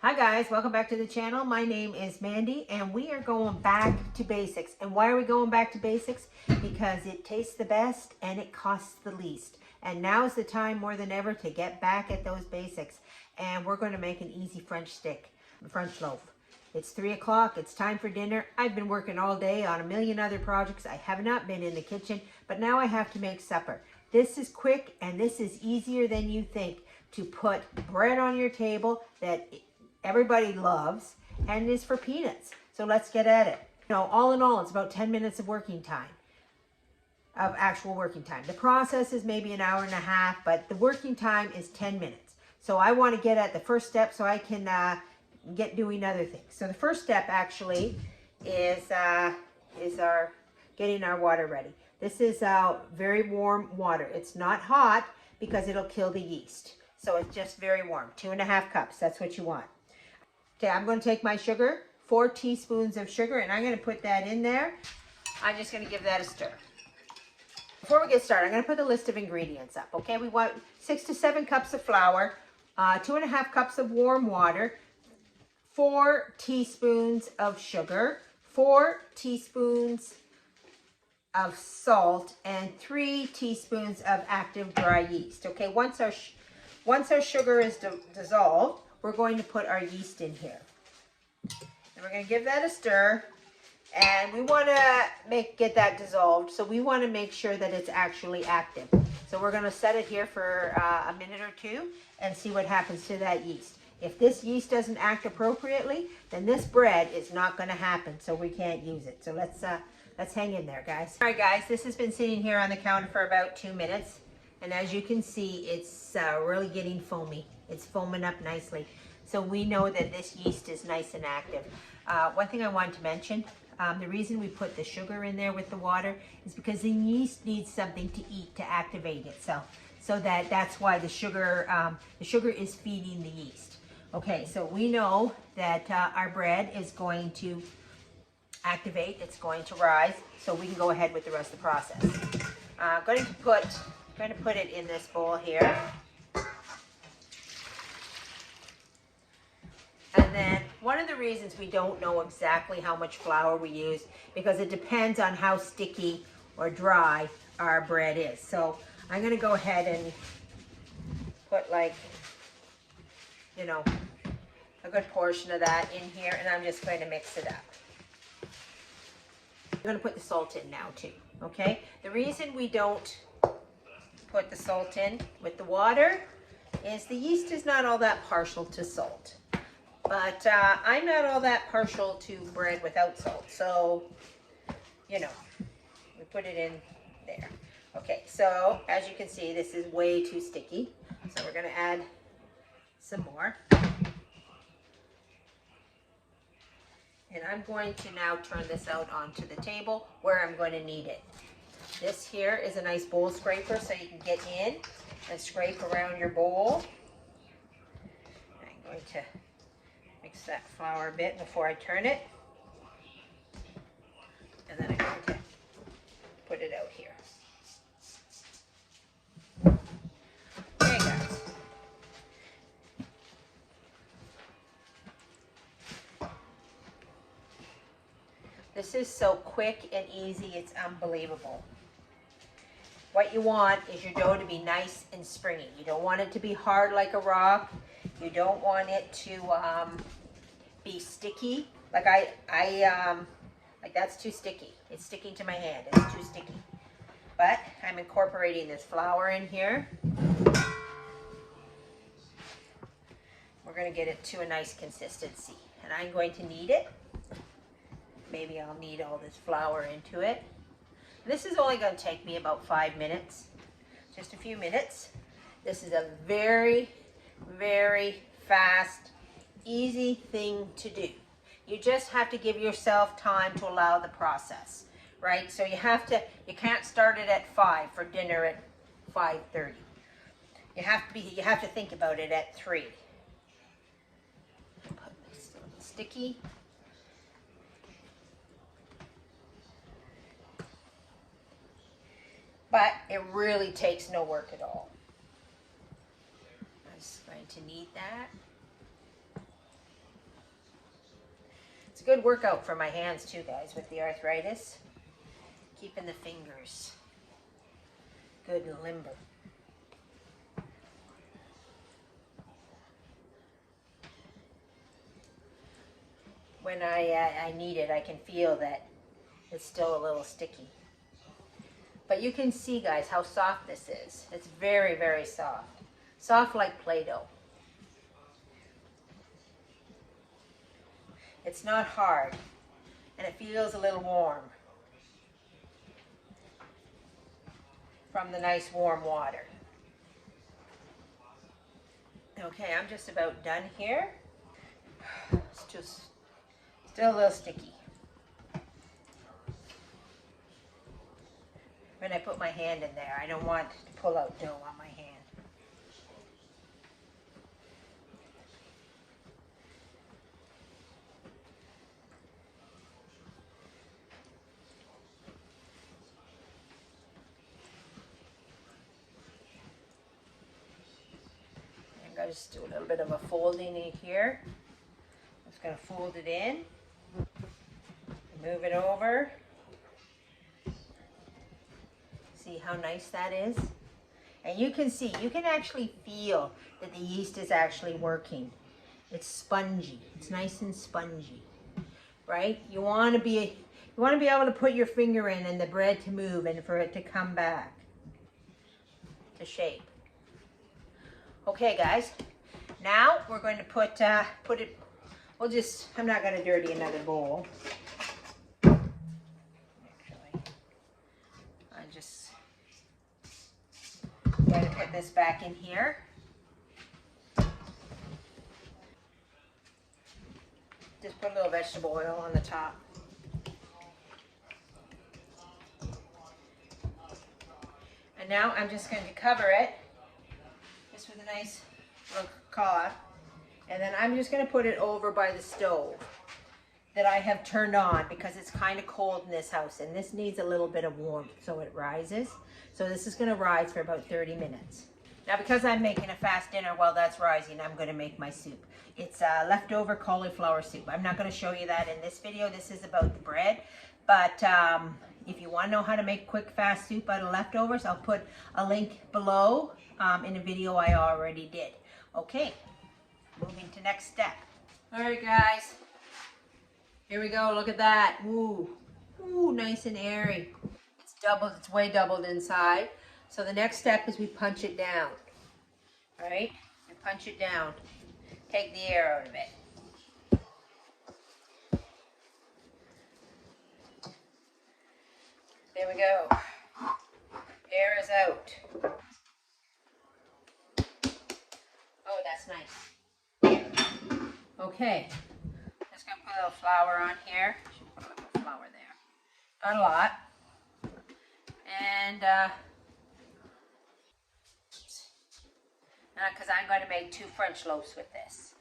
Hi guys, welcome back to the channel. My name is Mandy and we are going back to basics. And why are we going back to basics? Because it tastes the best and it costs the least. And now is the time more than ever to get back at those basics. And we're going to make an easy French loaf. It's 3 o'clock, it's time for dinner. I've been working all day on a million other projects. I have not been in the kitchen, but now I have to make supper. This is quick and this is easier than you think to put bread on your table that everybody loves, and it is for peanuts. So let's get at it. All in all, it's about 10 minutes of working time, of actual working time. The process is maybe an hour and a half, but the working time is 10 minutes. So I want to get at the first step so I can get doing other things. So the first step actually is our getting our water ready. This is very warm water. It's not hot because it'll kill the yeast. So it's just very warm, 2.5 cups. That's what you want. Okay, I'm going to take my sugar, 4 teaspoons of sugar, and I'm going to put that in there. I'm just going to give that a stir. Before we get started, I'm going to put the list of ingredients up. Okay, we want 6 to 7 cups of flour, 2.5 cups of warm water, 4 teaspoons of sugar, 4 teaspoons of salt, and 3 teaspoons of active dry yeast. Okay, once our sugar is dissolved, we're going to put our yeast in here. And we're going to give that a stir. And we want to get that dissolved. So we want to make sure that it's actually active. So we're going to set it here for a minute or two and see what happens to that yeast. If this yeast doesn't act appropriately, then this bread is not going to happen. So we can't use it. So let's hang in there, guys. All right, guys, this has been sitting here on the counter for about 2 minutes. And as you can see, it's really getting foamy. It's foaming up nicely. So we know that this yeast is nice and active. One thing I wanted to mention, the reason we put the sugar in there with the water is because the yeast needs something to eat to activate itself. So that's why the sugar is feeding the yeast. Okay, so we know that our bread is going to activate, it's going to rise, so we can go ahead with the rest of the process. I'm going to put it in this bowl here. And then one of the reasons we don't know exactly how much flour we use, because it depends on how sticky or dry our bread is. So I'm going to go ahead and put a good portion of that in here, and I'm just going to mix it up. I'm going to put the salt in now too, okay? The reason we don't put the salt in with the water is the yeast is not all that partial to salt. But I'm not all that partial to bread without salt. So, we put it in there. Okay, so as you can see, this is way too sticky. So we're going to add some more. And I'm going to now turn this out onto the table where I'm going to knead it. This here is a nice bowl scraper so you can get in and scrape around your bowl. I'm going to mix that flour a bit before I turn it. And then I'm going to put it out here. There you go. This is so quick and easy, it's unbelievable. What you want is your dough to be nice and springy. You don't want it to be hard like a rock. You don't want it to be sticky. Like that's too sticky. It's sticking to my hand. It's too sticky. But I'm incorporating this flour in here. We're going to get it to a nice consistency. And I'm going to knead it. Maybe I'll knead all this flour into it. This is only going to take me about 5 minutes. Just a few minutes. This is a very, very fast, easy thing to do. You just have to give yourself time to allow the process, right? So you can't start it at 5 for dinner at 5:30. You have to think about it at 3. Put this a little sticky. But it really takes no work at all. I'm just going to knead that. good workout for my hands too, guys, with the arthritis. Keeping the fingers good and limber. When I knead it, I can feel that it's still a little sticky. But you can see, guys, how soft this is. It's very, very soft. Soft like Play-Doh. It's not hard, and it feels a little warm from the nice warm water. Okay, I'm just about done here. It's just still a little sticky. When I put my hand in there, I don't want to pull out dough on my hand. I'm going to just do a little bit of a folding in here. I'm just going to fold it in, move it over. See how nice that is? And you can see, you can actually feel that the yeast is actually working. It's spongy. It's nice and spongy, right? You want to be able to put your finger in and the bread to move and for it to come back to shape. Okay, guys. Now we're going to put it. I'm not going to dirty another bowl. I'm going to put this back in here. Just put a little vegetable oil on the top. And now I'm just going to cover it just with a nice little cloth. And then I'm just going to put it over by the stove that I have turned on because it's kind of cold in this house and this needs a little bit of warmth so it rises. So this is going to rise for about 30 minutes. Now because I'm making a fast dinner while that's rising, I'm going to make my soup. It's leftover cauliflower soup. I'm not going to show you that in this video. This is about the bread. But if you want to know how to make quick fast soup out of leftovers, I'll put a link below in a video I already did. Okay, moving to next step. All right, guys. Here we go, look at that. Ooh, ooh, nice and airy. It's doubled, it's way doubled inside. So the next step is we punch it down. All right, we punch it down. Take the air out of it. There we go. Air is out. Oh, that's nice. Okay. Just gonna put a little flour on here. Should put a little flour there. Not a lot. And because I'm going to make 2 French loaves with this.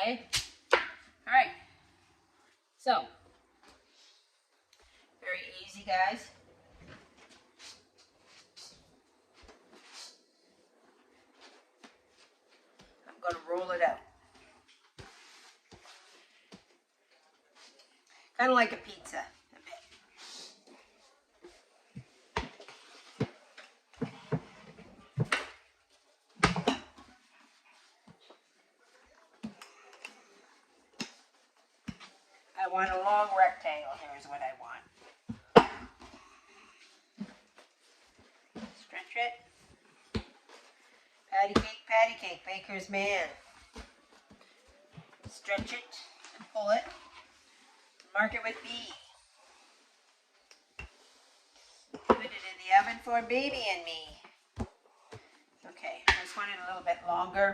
Okay. All right. So very easy, guys. I'm going to roll it out. Kind of like a pizza, a bit. I want a long rectangle. Here's what I want. Stretch it. Patty cake, baker's man. Stretch it and pull it. Mark it with B. Put it in the oven for baby and me. Okay, I just want it a little bit longer.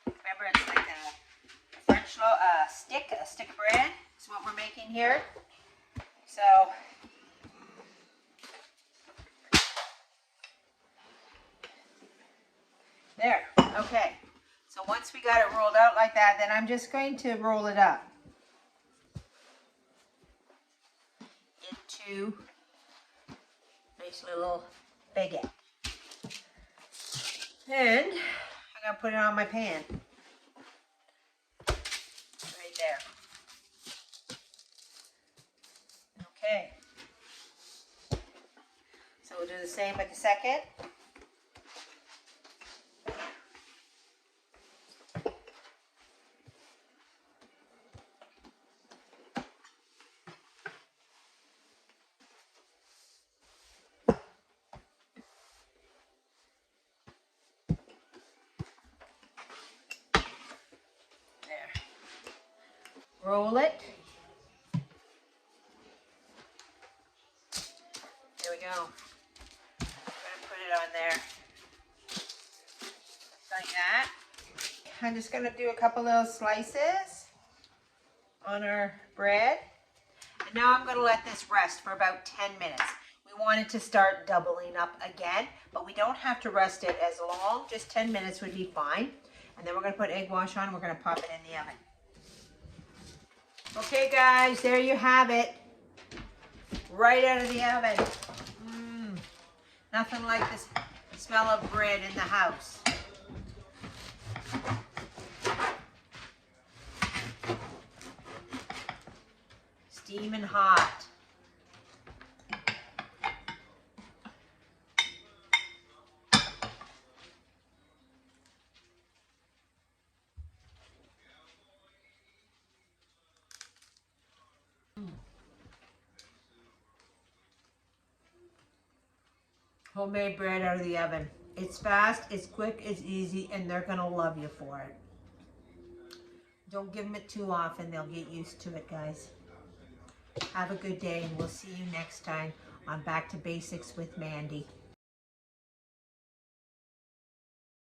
Remember, it's like a French stick of bread. Is what we're making here. So there. Okay. So once we got it rolled out like that, then I'm just going to roll it up into nice little baguette. And I'm going to put it on my pan. the same with the second. There. Roll it. There we go. I'm going to put it on there. Like that. I'm just going to do a couple little slices on our bread. And now I'm going to let this rest for about 10 minutes. We want it to start doubling up again, but we don't have to rest it as long. Just 10 minutes would be fine. And then we're going to put egg wash on. We're going to pop it in the oven. Okay, guys, there you have it. Right out of the oven. Nothing like the smell of bread in the house. Steaming hot. Homemade bread out of the oven. It's fast, it's quick, it's easy, and they're gonna love you for it. Don't give them it too often, they'll get used to it, guys. Have a good day, and we'll see you next time on Back to Basics with Mandy.